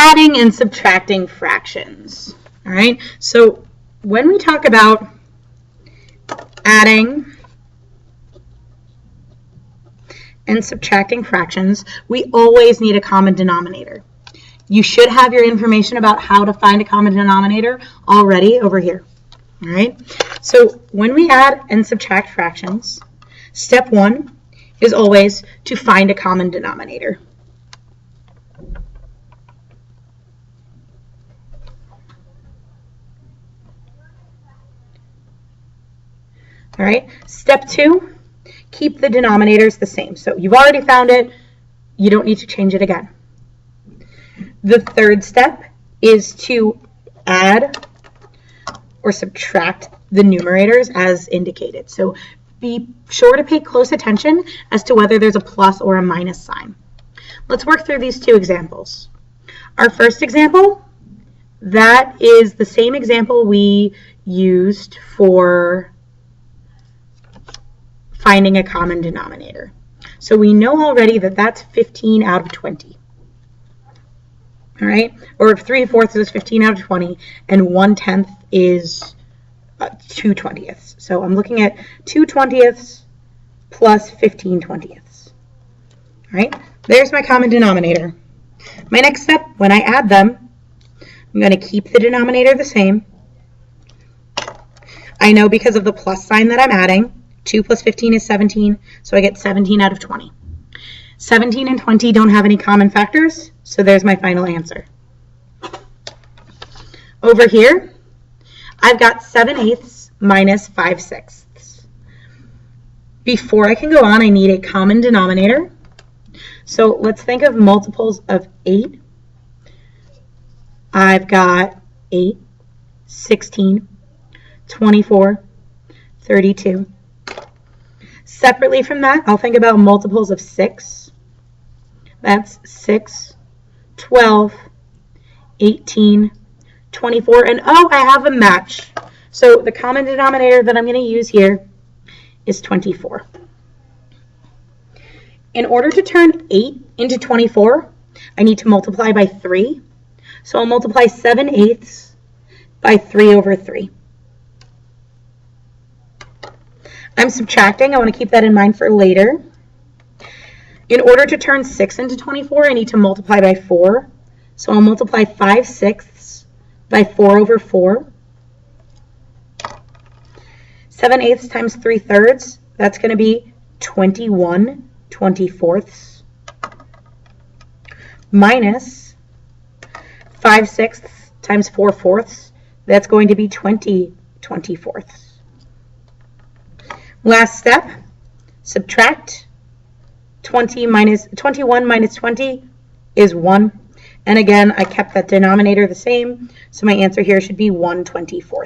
adding and subtracting fractions. All right, so when we talk about adding and subtracting fractions, we always need a common denominator. You should have your information about how to find a common denominator already over here. All right, so when we add and subtract fractions, step one is always to find a common denominator. All right, step two, keep the denominators the same. So you've already found it, you don't need to change it again. The third step is to add or subtract the numerators as indicated. So be sure to pay close attention as to whether there's a plus or a minus sign. Let's work through these two examples. Our first example, that is the same example we used for finding a common denominator. So we know already that that's 15 out of 20. All right, or 3/4 is 15 out of 20, and 1/10 is 2/20. So I'm looking at 2/20 plus 15/20. All right, there's my common denominator. My next step, when I add them, I'm going to keep the denominator the same. I know because of the plus sign that I'm adding, 2 plus 15 is 17, so I get 17 out of 20. 17 and 20 don't have any common factors, so there's my final answer. Over here, I've got 7/8 minus 5/6. Before I can go on, I need a common denominator. So let's think of multiples of 8. I've got 8, 16, 24, 32. Separately from that, I'll think about multiples of 6. That's 6, 12, 18, 24, and oh, I have a match. So the common denominator that I'm going to use here is 24. In order to turn 8 into 24, I need to multiply by 3. So I'll multiply 7/8 by 3 over 3. I'm subtracting. I want to keep that in mind for later. In order to turn 6 into 24, I need to multiply by 4. So I'll multiply 5/6 by 4 over 4. 7/8 times 3/3, that's going to be 21/24. Minus 5/6 times 4/4, that's going to be 20/24. Last step, subtract. 21 minus 20 is 1. And again, I kept that denominator the same, so my answer here should be 1/24.